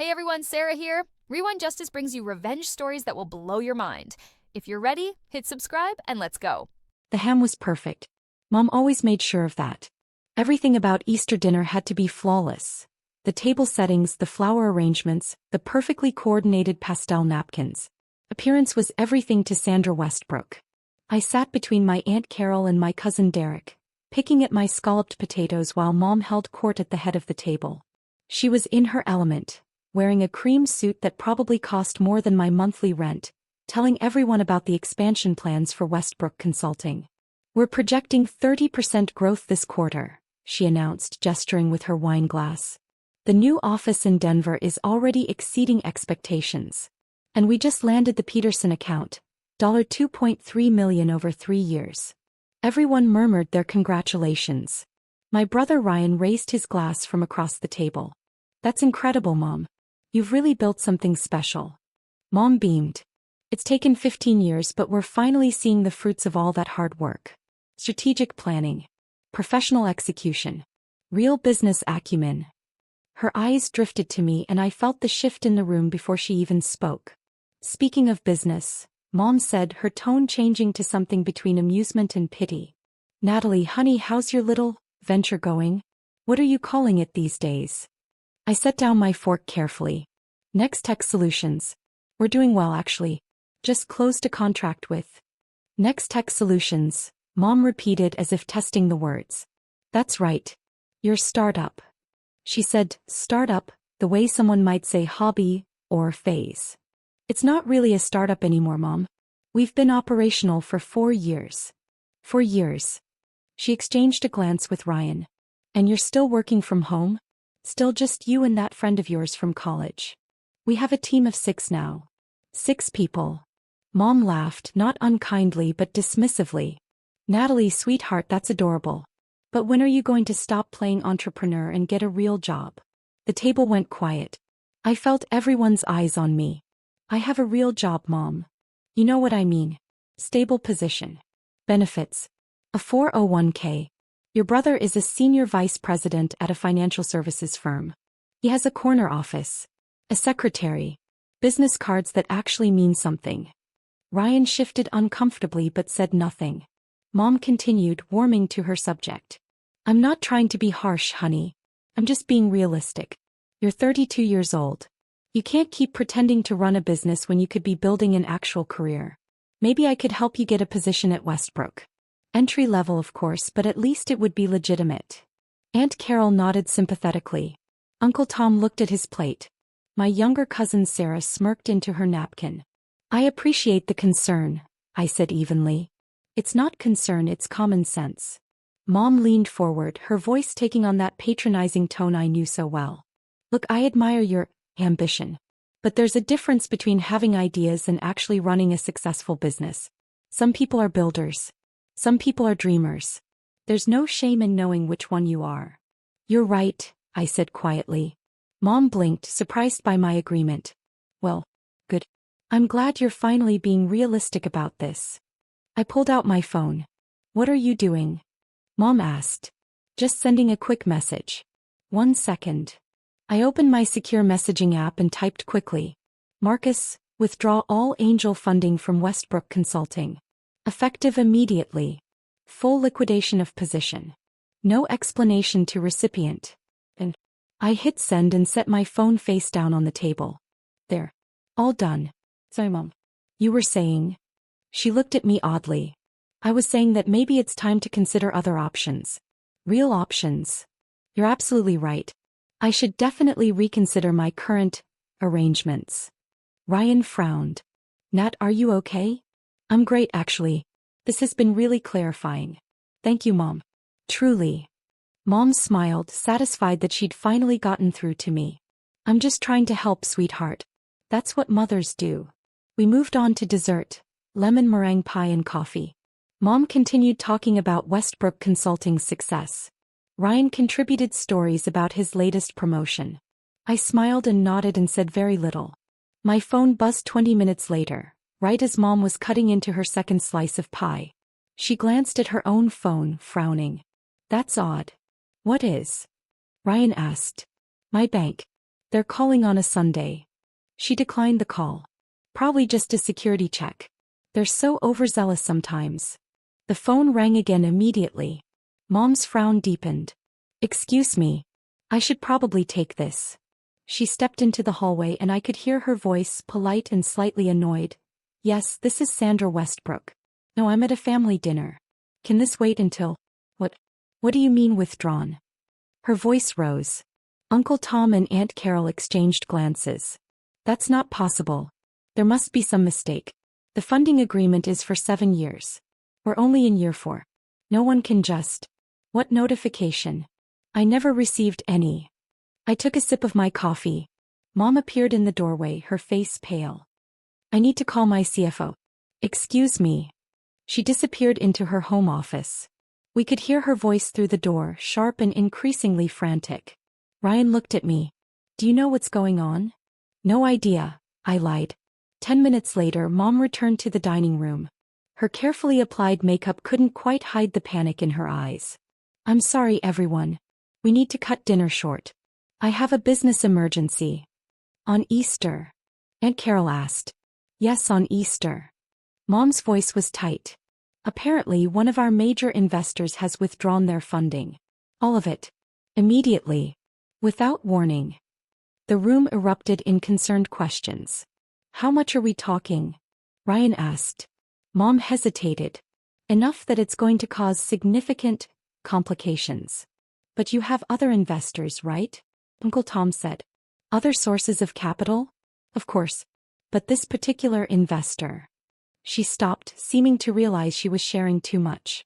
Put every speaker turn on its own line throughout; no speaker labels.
Hey everyone, Sarah here. Rewind Justice brings you revenge stories that will blow your mind. If you're ready, hit subscribe and let's go.
The ham was perfect. Mom always made sure of that. Everything about Easter dinner had to be flawless. The table settings, the flower arrangements, the perfectly coordinated pastel napkins. Appearance was everything to Sandra Westbrook. I sat between my Aunt Carol and my cousin Derek, picking at my scalloped potatoes while Mom held court at the head of the table. She was in her element, wearing a cream suit that probably cost more than my monthly rent, telling everyone about the expansion plans for Westbrook Consulting. "We're projecting 30% growth this quarter," she announced, gesturing with her wine glass. "The new office in Denver is already exceeding expectations. And we just landed the Peterson account, $2.3 million over 3 years." Everyone murmured their congratulations. My brother Ryan raised his glass from across the table. "That's incredible, Mom. You've really built something special." Mom beamed. "It's taken 15 years, but we're finally seeing the fruits of all that hard work. Strategic planning, professional execution, real business acumen." Her eyes drifted to me and I felt the shift in the room before she even spoke. "Speaking of business," Mom said, her tone changing to something between amusement and pity. "Natalie, honey, how's your little venture going? What are you calling it these days?" I set down my fork carefully. "Next Tech Solutions. We're doing well, actually. Just closed a contract with." "Next Tech Solutions," Mom repeated as if testing the words. "That's right. Your startup." She said startup, the way someone might say hobby or phase. "It's not really a startup anymore, Mom. We've been operational for 4 years. 4 years." She exchanged a glance with Ryan. "And you're still working from home? Still just you and that friend of yours from college?" "We have a team of 6 now." 6 people. Mom laughed, not unkindly but dismissively. "Natalie, sweetheart, that's adorable. But when are you going to stop playing entrepreneur and get a real job?" The table went quiet. I felt everyone's eyes on me. "I have a real job, Mom. You know what I mean. Stable position. Benefits. A 401k. Your brother is a senior vice president at a financial services firm. He has a corner office. A secretary. Business cards that actually mean something." Ryan shifted uncomfortably but said nothing. Mom continued, warming to her subject. "I'm not trying to be harsh, honey. I'm just being realistic. You're 32 years old. You can't keep pretending to run a business when you could be building an actual career. Maybe I could help you get a position at Westbrook. Entry level, of course, but at least it would be legitimate." Aunt Carol nodded sympathetically. Uncle Tom looked at his plate. My younger cousin Sarah smirked into her napkin. "I appreciate the concern," I said evenly. "It's not concern, it's common sense." Mom leaned forward, her voice taking on that patronizing tone I knew so well. "Look, I admire your ambition. But there's a difference between having ideas and actually running a successful business. Some people are builders. Some people are dreamers. There's no shame in knowing which one you are." "You're right," I said quietly. Mom blinked, surprised by my agreement. "Well, good. I'm glad you're finally being realistic about this." I pulled out my phone. "What are you doing?" Mom asked. "Just sending a quick message." "1 second." I opened my secure messaging app and typed quickly. "Marcus, withdraw all angel funding from Westbrook Consulting. Effective immediately. Full liquidation of position. No explanation to recipient." And I hit send and set my phone face down on the table. "There. All done." "Sorry, Mom. You were saying?" She looked at me oddly. "I was saying that maybe it's time to consider other options. Real options." "You're absolutely right. I should definitely reconsider my current arrangements." Ryan frowned. "Nat, are you okay?" "I'm great, actually. This has been really clarifying. Thank you, Mom." "Truly." Mom smiled, satisfied that she'd finally gotten through to me. "I'm just trying to help, sweetheart. That's what mothers do." We moved on to dessert, lemon meringue pie and coffee. Mom continued talking about Westbrook Consulting's success. Ryan contributed stories about his latest promotion. I smiled and nodded and said very little. My phone buzzed 20 minutes later, right as Mom was cutting into her second slice of pie. She glanced at her own phone, frowning. "That's odd." "What is?" Ryan asked. "My bank. They're calling on a Sunday. She declined the call. Probably just a security check. They're so overzealous sometimes. The phone rang again immediately. Mom's frown deepened. Excuse me. I should probably take this. She stepped into the hallway and I could hear her voice, polite and slightly annoyed. Yes, this is Sandra Westbrook. No, I'm at a family dinner. Can this wait until... What do you mean withdrawn? Her voice rose. Uncle Tom and Aunt Carol exchanged glances. That's not possible. There must be some mistake. The funding agreement is for 7 years. We're only in year 4. No one can just... What notification? I never received any. I took a sip of my coffee. Mom appeared in the doorway, her face pale. I need to call my CFO. Excuse me. She disappeared into her home office. We could hear her voice through the door, sharp and increasingly frantic. Ryan looked at me. Do you know what's going on? No idea, I lied. 10 minutes later, Mom returned to the dining room. Her carefully applied makeup couldn't quite hide the panic in her eyes. I'm sorry, everyone. We need to cut dinner short. I have a business emergency. On Easter? Aunt Carol asked. Yes, on Easter. Mom's voice was tight. Apparently, one of our major investors has withdrawn their funding. All of it. Immediately. Without warning. The room erupted in concerned questions. How much are we talking? Ryan asked. Mom hesitated. Enough that it's going to cause significant complications. But you have other investors, right? Uncle Tom said. Other sources of capital? Of course. But this particular investor. She stopped, seeming to realize she was sharing too much.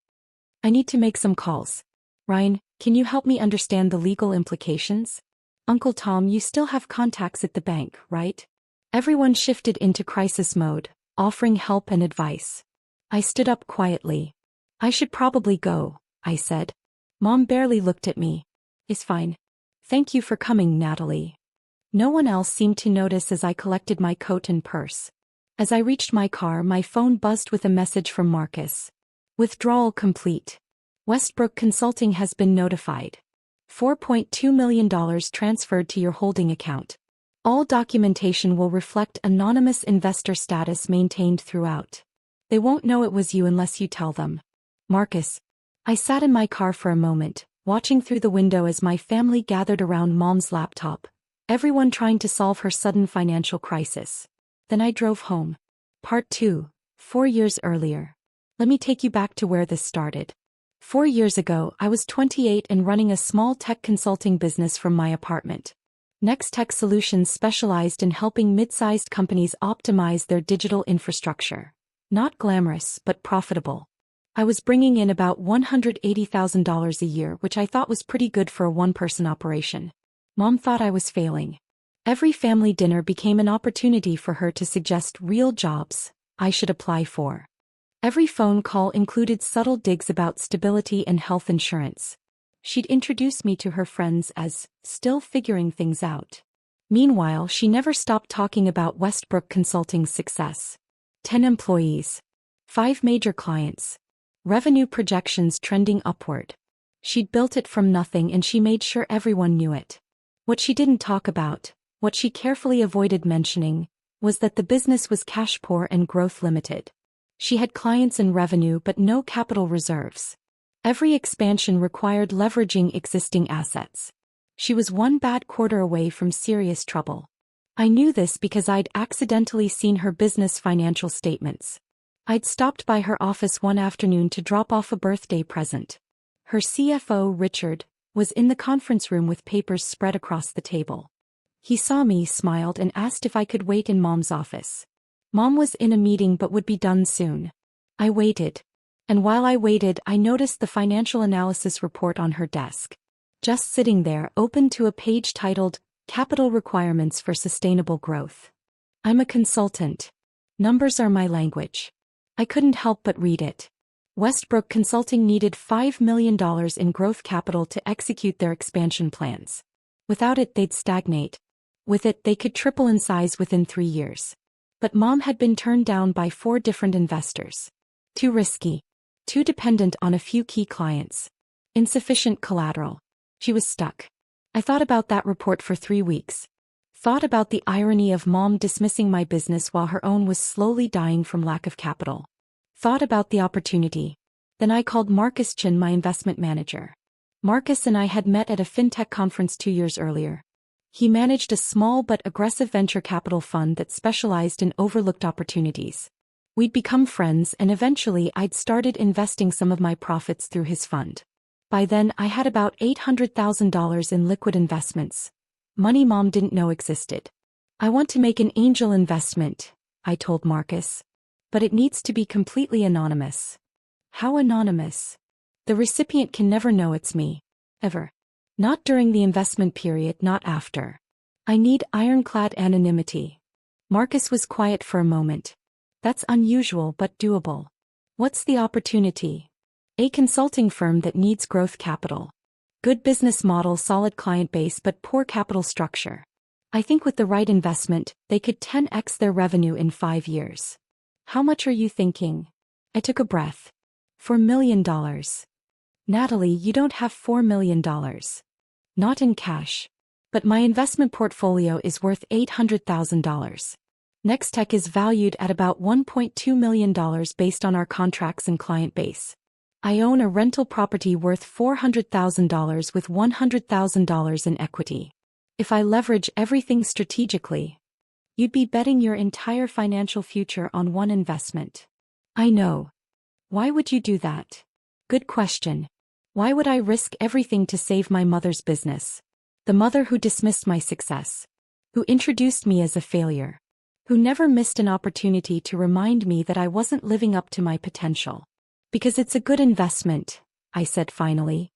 I need to make some calls. Ryan, can you help me understand the legal implications? Uncle Tom, you still have contacts at the bank, right? Everyone shifted into crisis mode, offering help and advice. I stood up quietly. I should probably go, I said. Mom barely looked at me. It's fine. Thank you for coming, Natalie. No one else seemed to notice as I collected my coat and purse. As I reached my car, my phone buzzed with a message from Marcus. Withdrawal complete. Westbrook Consulting has been notified. $4.2 million transferred to your holding account. All documentation will reflect anonymous investor status maintained throughout. They won't know it was you unless you tell them. Marcus. I sat in my car for a moment, watching through the window as my family gathered around Mom's laptop, everyone trying to solve her sudden financial crisis. Then I drove home. Part 2, 4 years earlier. Let me take you back to where this started. 4 years ago, I was 28 and running a small tech consulting business from my apartment. Next Tech Solutions specialized in helping mid-sized companies optimize their digital infrastructure. Not glamorous, but profitable. I was bringing in about $180,000 a year, which I thought was pretty good for a one-person operation. Mom thought I was failing. Every family dinner became an opportunity for her to suggest real jobs I should apply for. Every phone call included subtle digs about stability and health insurance. She'd introduce me to her friends as still figuring things out. Meanwhile, she never stopped talking about Westbrook Consulting's success. 10 employees. 5 major clients. Revenue projections trending upward. She'd built it from nothing and she made sure everyone knew it. What she didn't talk about, what she carefully avoided mentioning, was that the business was cash poor and growth limited. She had clients and revenue but no capital reserves. Every expansion required leveraging existing assets. She was one bad quarter away from serious trouble. I knew this because I'd accidentally seen her business financial statements. I'd stopped by her office one afternoon to drop off a birthday present. Her CFO, Richard, was in the conference room with papers spread across the table. He saw me, smiled, and asked if I could wait in Mom's office. Mom was in a meeting but would be done soon. I waited. And while I waited, I noticed the financial analysis report on her desk. Just sitting there, open to a page titled, Capital Requirements for Sustainable Growth. I'm a consultant. Numbers are my language. I couldn't help but read it. Westbrook Consulting needed $5 million in growth capital to execute their expansion plans. Without it, they'd stagnate. With it, they could triple in size within 3 years. But Mom had been turned down by 4 different investors. Too risky. Too dependent on a few key clients. Insufficient collateral. She was stuck. I thought about that report for 3 weeks. Thought about the irony of Mom dismissing my business while her own was slowly dying from lack of capital. Thought about the opportunity. Then I called Marcus Chin, my investment manager. Marcus and I had met at a fintech conference 2 years earlier. He managed a small but aggressive venture capital fund that specialized in overlooked opportunities. We'd become friends, and eventually I'd started investing some of my profits through his fund. By then I had about $800,000 in liquid investments. Money Mom didn't know existed. I want to make an angel investment, I told Marcus. But it needs to be completely anonymous. How anonymous? The recipient can never know it's me. Ever. Not during the investment period, not after. I need ironclad anonymity. Marcus was quiet for a moment. That's unusual but doable. What's the opportunity? A consulting firm that needs growth capital. Good business model, solid client base but poor capital structure. I think with the right investment, they could 10x their revenue in 5 years. How much are you thinking? I took a breath. $4 million. Natalie, you don't have $4 million. Not in cash. But my investment portfolio is worth $800,000. Nextech is valued at about $1.2 million based on our contracts and client base. I own a rental property worth $400,000 with $100,000 in equity. If I leverage everything strategically, you'd be betting your entire financial future on one investment. I know. Why would you do that? Good question. Why would I risk everything to save my mother's business? The mother who dismissed my success. Who introduced me as a failure. Who never missed an opportunity to remind me that I wasn't living up to my potential. Because it's a good investment, I said finally.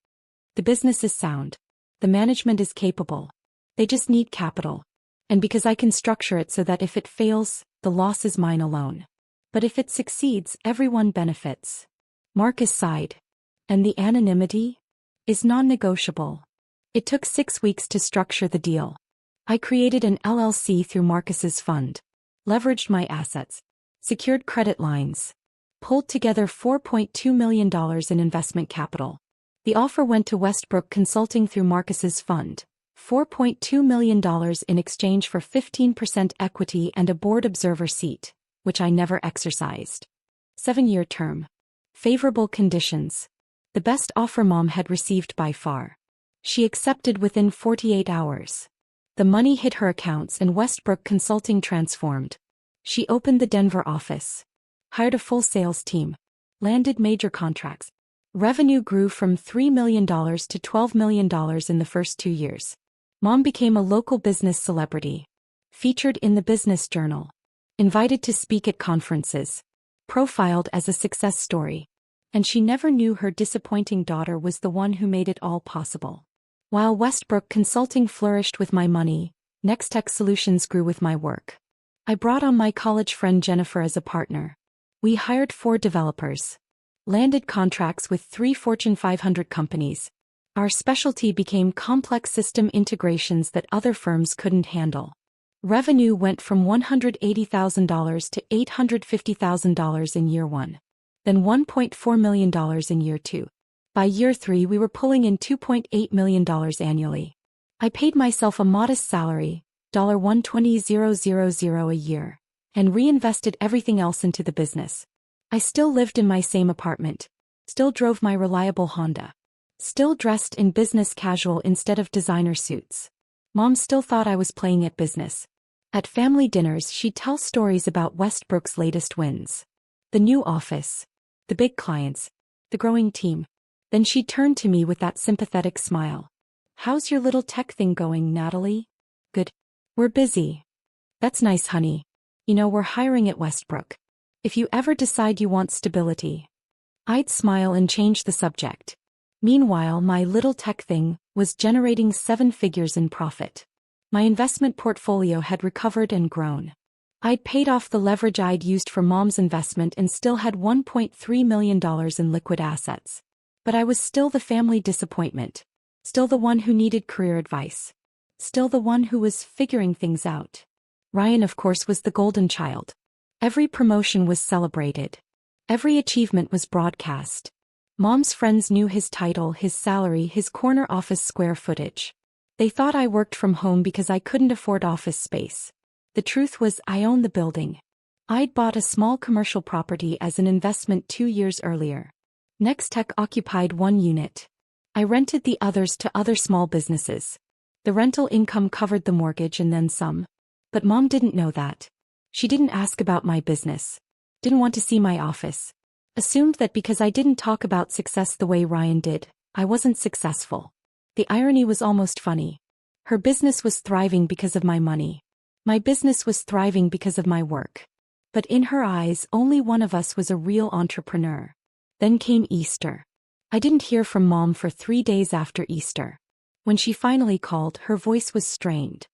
The business is sound. The management is capable. They just need capital. And because I can structure it so that if it fails, the loss is mine alone. But if it succeeds, everyone benefits. Marcus sighed. And the anonymity? Is non-negotiable. It took 6 weeks to structure the deal. I created an LLC through Marcus's fund. Leveraged my assets. Secured credit lines. Pulled together $4.2 million in investment capital. The offer went to Westbrook Consulting through Marcus's fund. $4.2 million in exchange for 15% equity and a board observer seat, which I never exercised. 7-year term. Favorable conditions. The best offer Mom had received by far. She accepted within 48 hours. The money hit her accounts and Westbrook Consulting transformed. She opened the Denver office. Hired a full sales team. Landed major contracts. Revenue grew from $3 million to $12 million in the first 2 years. Mom became a local business celebrity. Featured in the Business Journal. Invited to speak at conferences. Profiled as a success story. And she never knew her disappointing daughter was the one who made it all possible. While Westbrook Consulting flourished with my money, Nextech Solutions grew with my work. I brought on my college friend Jennifer as a partner. We hired 4 developers. Landed contracts with 3 Fortune 500 companies. Our specialty became complex system integrations that other firms couldn't handle. Revenue went from $180,000 to $850,000 in year 1. Then $1.4 million in year 2. By year 3 we were pulling in $2.8 million annually. I paid myself a modest salary, $120,000 a year, and reinvested everything else into the business. I still lived in my same apartment. Still drove my reliable Honda. Still dressed in business casual instead of designer suits. Mom still thought I was playing at business. At family dinners she'd tell stories about Westbrook's latest wins. The new office. The big clients. The growing team. Then she'd turn to me with that sympathetic smile. How's your little tech thing going, Natalie? Good. We're busy. That's nice, honey. You know, we're hiring at Westbrook. If you ever decide you want stability. I'd smile and change the subject. Meanwhile, my little tech thing was generating 7 figures in profit. My investment portfolio had recovered and grown. I'd paid off the leverage I'd used for Mom's investment and still had $1.3 million in liquid assets. But I was still the family disappointment. Still the one who needed career advice. Still the one who was figuring things out. Ryan, of course, was the golden child. Every promotion was celebrated. Every achievement was broadcast. Mom's friends knew his title, his salary, his corner office square footage. They thought I worked from home because I couldn't afford office space. The truth was I owned the building. I'd bought a small commercial property as an investment 2 years earlier. Nextech occupied one unit. I rented the others to other small businesses. The rental income covered the mortgage and then some. But Mom didn't know that. She didn't ask about my business. Didn't want to see my office. Assumed that because I didn't talk about success the way Ryan did, I wasn't successful. The irony was almost funny. Her business was thriving because of my money. My business was thriving because of my work. But in her eyes, only one of us was a real entrepreneur. Then came Easter. I didn't hear from Mom for 3 days after Easter. When she finally called, her voice was strained.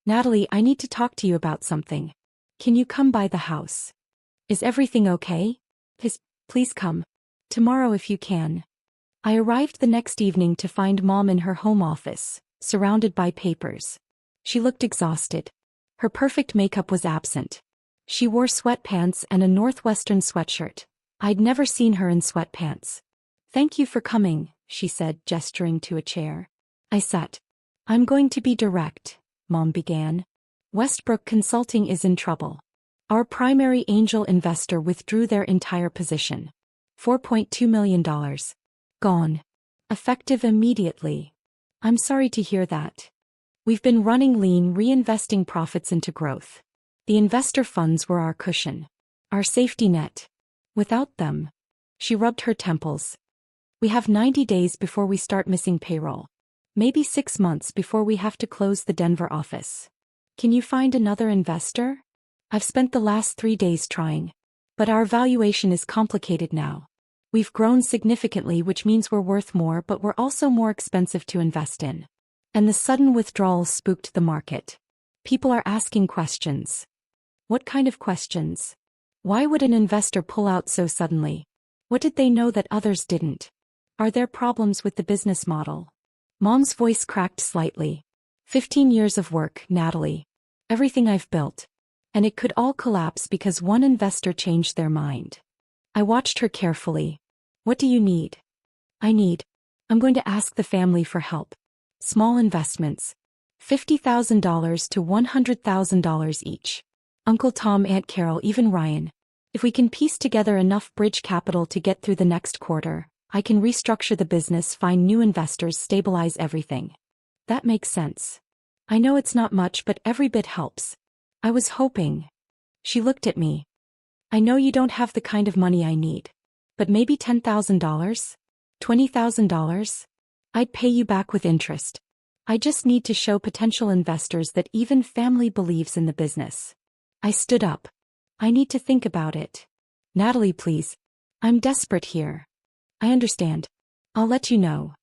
"Natalie, I need to talk to you about something. Can you come by the house? Is everything okay? Please come. Tomorrow if you can." I arrived the next evening to find Mom in her home office, surrounded by papers. She looked exhausted. Her perfect makeup was absent. She wore sweatpants and a Northwestern sweatshirt. I'd never seen her in sweatpants. "Thank you for coming," she said, gesturing to a chair. I sat. "I'm going to be direct," Mom began. "Westbrook Consulting is in trouble. Our primary angel investor withdrew their entire position. $4.2 million. Gone. Effective immediately. I'm sorry to hear that. We've been running lean, reinvesting profits into growth. The investor funds were our cushion. Our safety net. Without them." She rubbed her temples. "We have 90 days before we start missing payroll. Maybe 6 months before we have to close the Denver office. Can you find another investor? I've spent the last 3 days trying. But our valuation is complicated now. We've grown significantly, which means we're worth more, but we're also more expensive to invest in." And the sudden withdrawal spooked the market. People are asking questions. What kind of questions? Why would an investor pull out so suddenly? What did they know that others didn't? Are there problems with the business model? Mom's voice cracked slightly. 15 years of work, Natalie. Everything I've built. And it could all collapse because one investor changed their mind. I watched her carefully. "What do you need?" I'm going to ask the family for help. Small investments. $50,000 to $100,000 each. Uncle Tom, Aunt Carol, even Ryan. If we can piece together enough bridge capital to get through the next quarter, I can restructure the business, find new investors, stabilize everything. That makes sense. I know it's not much, but every bit helps. I was hoping. She looked at me. "I know you don't have the kind of money I need. But maybe $10,000? $20,000? I'd pay you back with interest. I just need to show potential investors that even family believes in the business." I stood up. "I need to think about it. Natalie, please. I'm desperate here." "I understand. I'll let you know."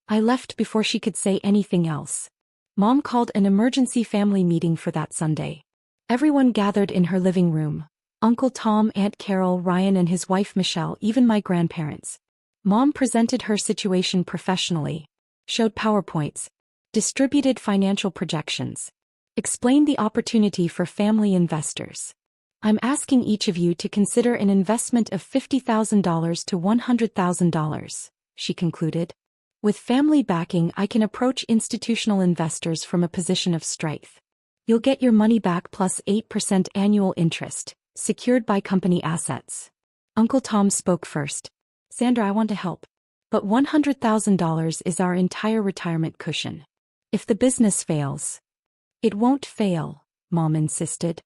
I left before she could say anything else. Mom called an emergency family meeting for that Sunday. Everyone gathered in her living room. Uncle Tom, Aunt Carol, Ryan and his wife Michelle, even my grandparents. Mom presented her situation professionally. Showed PowerPoints. Distributed financial projections. Explained the opportunity for family investors. "I'm asking each of you to consider an investment of $50,000 to $100,000, she concluded. "With family backing, I can approach institutional investors from a position of strength. You'll get your money back plus 8% annual interest, secured by company assets." Uncle Tom spoke first. "Sandra, I want to help. But $100,000 is our entire retirement cushion. If the business fails..." "It won't fail," Mom insisted.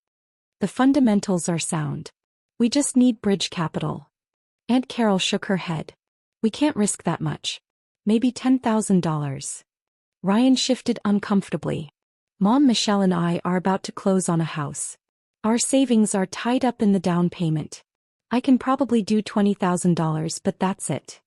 "The fundamentals are sound. We just need bridge capital." Aunt Carol shook her head. "We can't risk that much. Maybe $10,000. Ryan shifted uncomfortably. "Mom, Michelle and I are about to close on a house. Our savings are tied up in the down payment. I can probably do $20,000, but that's it."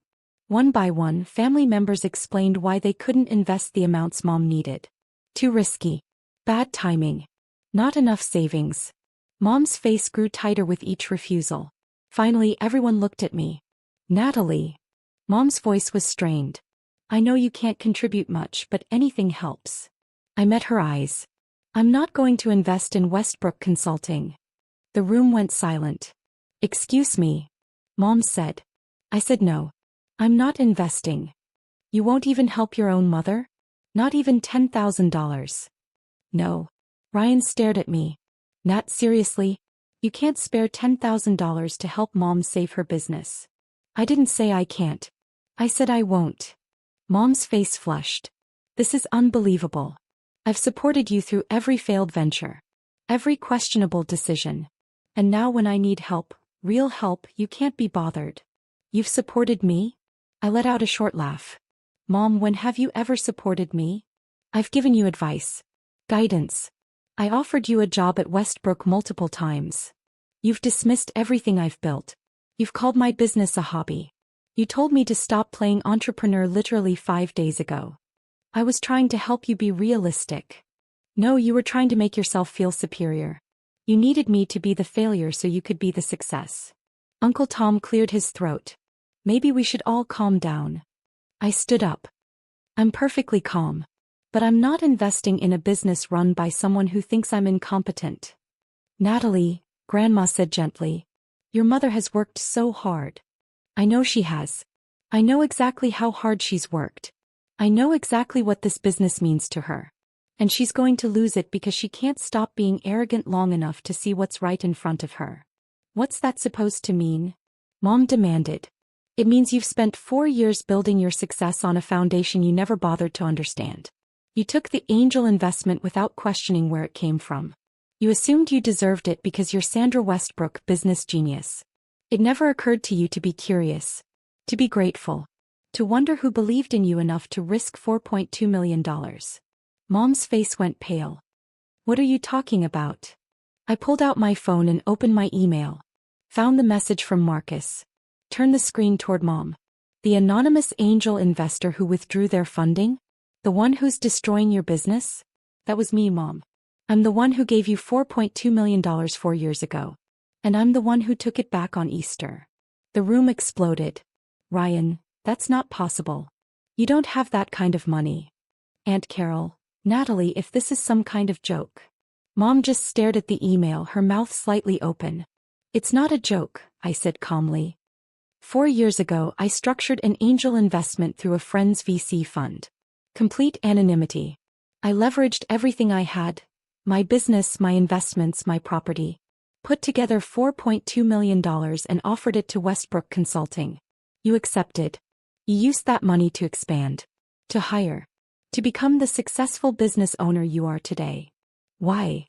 One by one, family members explained why they couldn't invest the amounts Mom needed. Too risky. Bad timing. Not enough savings. Mom's face grew tighter with each refusal. Finally, everyone looked at me. "Natalie." Mom's voice was strained. "I know you can't contribute much, but anything helps." I met her eyes. "I'm not going to invest in Westbrook Consulting." The room went silent. "Excuse me," Mom said. I said no. "I'm not investing." "You won't even help your own mother?" Not even $10,000. No. Ryan stared at me. Nat, seriously? You can't spare $10,000 to help Mom save her business. I didn't say I can't. I said I won't. Mom's face flushed. This is unbelievable. I've supported you through every failed venture, every questionable decision. And now when I need help, real help, you can't be bothered. You've supported me? I let out a short laugh. Mom, when have you ever supported me? I've given you advice, guidance. I offered you a job at Westbrook multiple times. You've dismissed everything I've built. You've called my business a hobby. You told me to stop playing entrepreneur literally 5 days ago. I was trying to help you be realistic. No, you were trying to make yourself feel superior. You needed me to be the failure so you could be the success. Uncle Tom cleared his throat. Maybe we should all calm down. I stood up. I'm perfectly calm. But I'm not investing in a business run by someone who thinks I'm incompetent. Natalie, Grandma said gently, your mother has worked so hard. I know she has. I know exactly how hard she's worked. I know exactly what this business means to her. And she's going to lose it because she can't stop being arrogant long enough to see what's right in front of her. What's that supposed to mean? Mom demanded. It means you've spent 4 years building your success on a foundation you never bothered to understand. You took the angel investment without questioning where it came from. You assumed you deserved it because you're Sandra Westbrook, business genius. It never occurred to you to be curious, to be grateful, to wonder who believed in you enough to risk $4.2 million. Mom's face went pale. What are you talking about? I pulled out my phone and opened my email. Found the message from Marcus. Turned the screen toward Mom. The anonymous angel investor who withdrew their funding? The one who's destroying your business? That was me, Mom. I'm the one who gave you $4.2 million 4 years ago. And I'm the one who took it back on Easter. The room exploded. Ryan, that's not possible. You don't have that kind of money. Aunt Carol, Natalie, if this is some kind of joke. Mom just stared at the email, her mouth slightly open. It's not a joke, I said calmly. 4 years ago, I structured an angel investment through a friend's VC fund. Complete anonymity. I leveraged everything I had, my business, my investments, my property. Put together $4.2 million and offered it to Westbrook Consulting. You accepted. You used that money to expand, to hire, to become the successful business owner you are today. Why?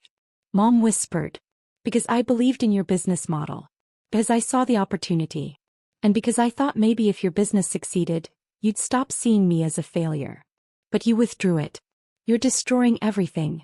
Mom whispered. Because I believed in your business model. Because I saw the opportunity. And because I thought maybe if your business succeeded, you'd stop seeing me as a failure. But you withdrew it. You're destroying everything.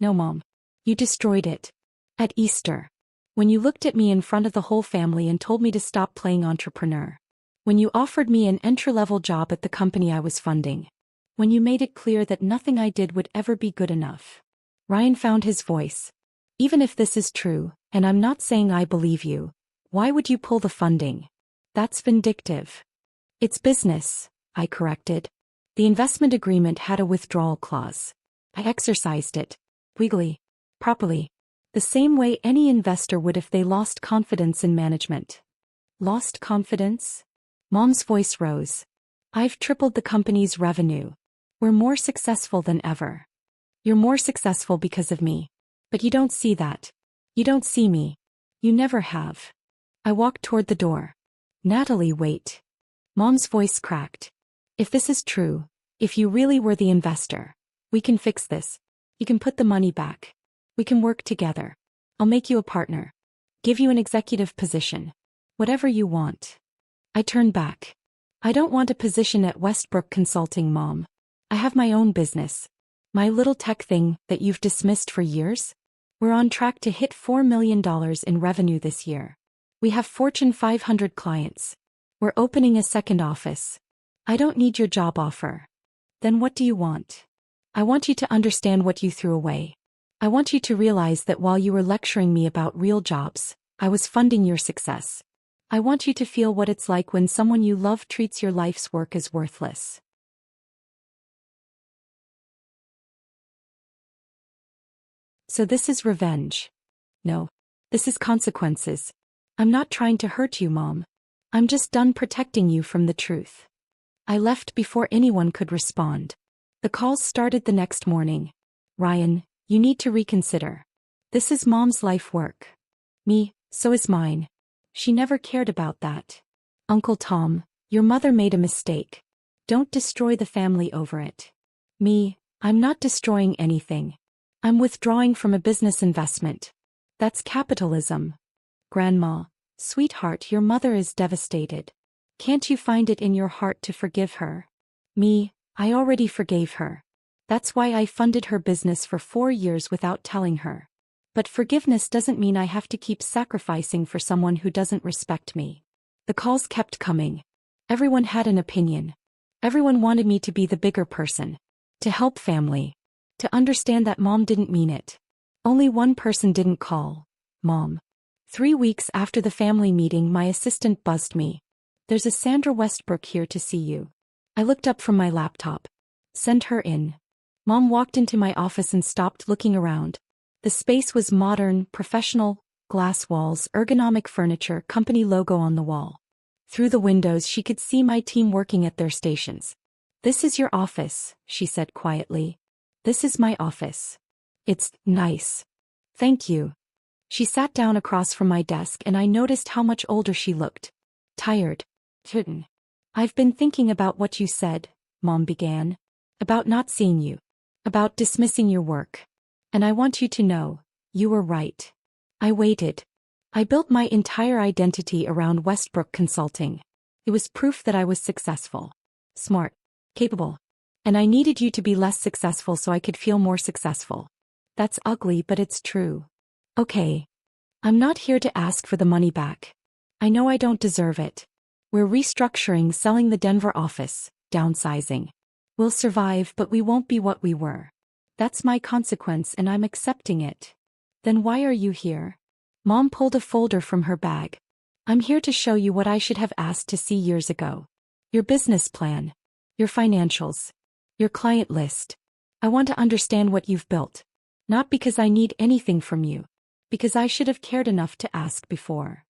No, Mom. You destroyed it. At Easter. When you looked at me in front of the whole family and told me to stop playing entrepreneur. When you offered me an entry-level job at the company I was funding. When you made it clear that nothing I did would ever be good enough. Ryan found his voice. Even if this is true, and I'm not saying I believe you, why would you pull the funding? That's vindictive. It's business, I corrected. The investment agreement had a withdrawal clause. I exercised it. Legally. Properly. The same way any investor would if they lost confidence in management. Lost confidence? Mom's voice rose. I've tripled the company's revenue. We're more successful than ever. You're more successful because of me. But you don't see that. You don't see me. You never have. I walked toward the door. Natalie, wait. Mom's voice cracked. If this is true, if you really were the investor, we can fix this. You can put the money back. We can work together. I'll make you a partner. Give you an executive position. Whatever you want. I turned back. I don't want a position at Westbrook Consulting, Mom. I have my own business. My little tech thing that you've dismissed for years. We're on track to hit $4 million in revenue this year. We have Fortune 500 clients. We're opening a second office. I don't need your job offer. Then what do you want? I want you to understand what you threw away. I want you to realize that while you were lecturing me about real jobs, I was funding your success. I want you to feel what it's like when someone you love treats your life's work as worthless. So this is revenge. No. This is consequences. I'm not trying to hurt you, Mom. I'm just done protecting you from the truth. I left before anyone could respond. The calls started the next morning. Ryan, you need to reconsider. This is Mom's life work. Me, so is mine. She never cared about that. Uncle Tom, your mother made a mistake. Don't destroy the family over it. Me, I'm not destroying anything. I'm withdrawing from a business investment. That's capitalism. Grandma, sweetheart, your mother is devastated. Can't you find it in your heart to forgive her? Me, I already forgave her. That's why I funded her business for 4 years without telling her. But forgiveness doesn't mean I have to keep sacrificing for someone who doesn't respect me. The calls kept coming. Everyone had an opinion. Everyone wanted me to be the bigger person. To help family. To understand that Mom didn't mean it. Only one person didn't call. Mom. 3 weeks after the family meeting, my assistant buzzed me. There's a Sandra Westbrook here to see you. I looked up from my laptop. Send her in. Mom walked into my office and stopped looking around. The space was modern, professional, glass walls, ergonomic furniture, company logo on the wall. Through the windows she could see my team working at their stations. This is your office, she said quietly. This is my office. It's nice. Thank you. She sat down across from my desk and I noticed how much older she looked. Tired. Kitten. I've been thinking about what you said, Mom began. About not seeing you. About dismissing your work. And I want you to know, you were right. I waited. I built my entire identity around Westbrook Consulting. It was proof that I was successful. Smart. Capable. And I needed you to be less successful so I could feel more successful. That's ugly, but it's true. Okay. I'm not here to ask for the money back. I know I don't deserve it. We're restructuring, selling the Denver office, downsizing. We'll survive, but we won't be what we were. That's my consequence and I'm accepting it. Then why are you here? Mom pulled a folder from her bag. I'm here to show you what I should have asked to see years ago. Your business plan. Your financials. Your client list. I want to understand what you've built. Not because I need anything from you. Because I should have cared enough to ask before.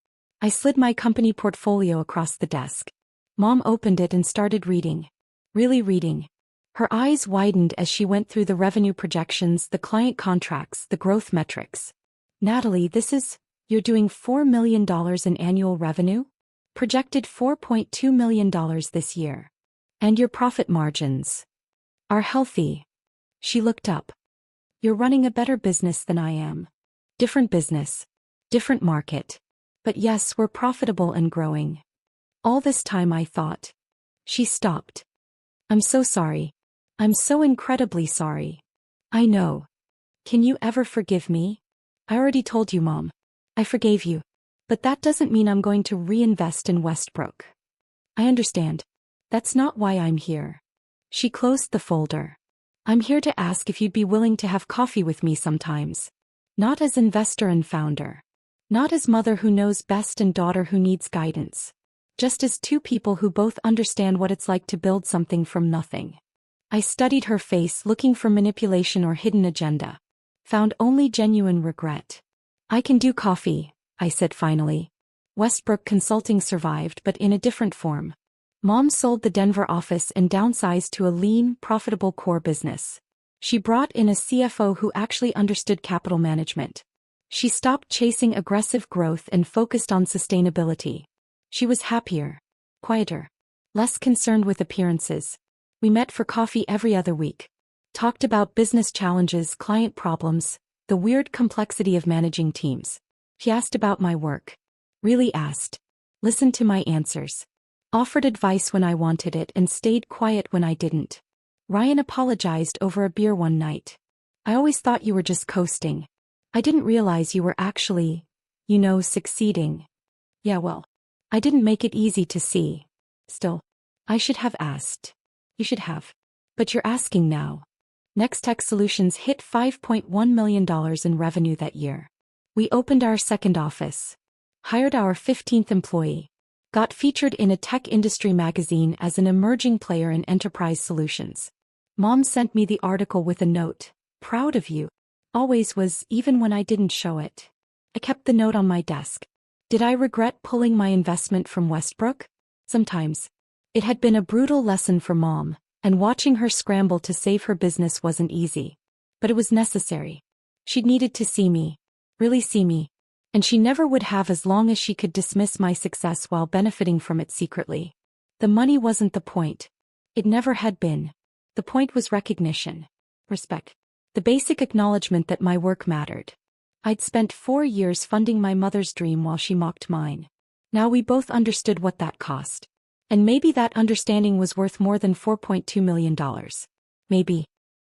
I slid my company portfolio across the desk. Mom opened it and started reading. Really reading. Her eyes widened as she went through the revenue projections, the client contracts, the growth metrics. Natalie, you're doing $4 million in annual revenue? Projected $4.2 million this year. And your profit margins are healthy. She looked up. You're running a better business than I am. Different business. Different market. But yes, we're profitable and growing. All this time I thought. She stopped. I'm so sorry. I'm so incredibly sorry. I know. Can you ever forgive me? I already told you, Mom. I forgave you. But that doesn't mean I'm going to reinvest in Westbrook. I understand. That's not why I'm here. She closed the folder. I'm here to ask if you'd be willing to have coffee with me sometimes. Not as investor and founder. Not as mother who knows best and daughter who needs guidance. Just as two people who both understand what it's like to build something from nothing. I studied her face looking for manipulation or hidden agenda. Found only genuine regret. I can do coffee, I said finally. Westbrook Consulting survived but in a different form. Mom sold the Denver office and downsized to a lean, profitable core business. She brought in a CFO who actually understood capital management. She stopped chasing aggressive growth and focused on sustainability. She was happier, quieter, less concerned with appearances. We met for coffee every other week. Talked about business challenges, client problems, the weird complexity of managing teams. She asked about my work. Really asked. Listened to my answers. Offered advice when I wanted it and stayed quiet when I didn't. Ryan apologized over a beer one night. I always thought you were just coasting. I didn't realize you were actually, succeeding. Yeah, well, I didn't make it easy to see. Still, I should have asked. You should have. But you're asking now. Next Tech Solutions hit $5.1 million in revenue that year. We opened our second office. Hired our 15th employee. Got featured in a tech industry magazine as an emerging player in enterprise solutions. Mom sent me the article with a note. Proud of you. Always was, even when I didn't show it. I kept the note on my desk. Did I regret pulling my investment from Westbrook? Sometimes. It had been a brutal lesson for Mom, And watching her scramble to save her business wasn't easy. But it was necessary. She needed to see me. Really see me. And she never would have as long as she could dismiss my success while benefiting from it secretly. The money wasn't the point. It never had been. The point was recognition. Respect. The basic acknowledgement that my work mattered. I'd spent 4 years funding my mother's dream while she mocked mine. Now we both understood what that cost. And maybe that understanding was worth more than $4.2 million. Maybe.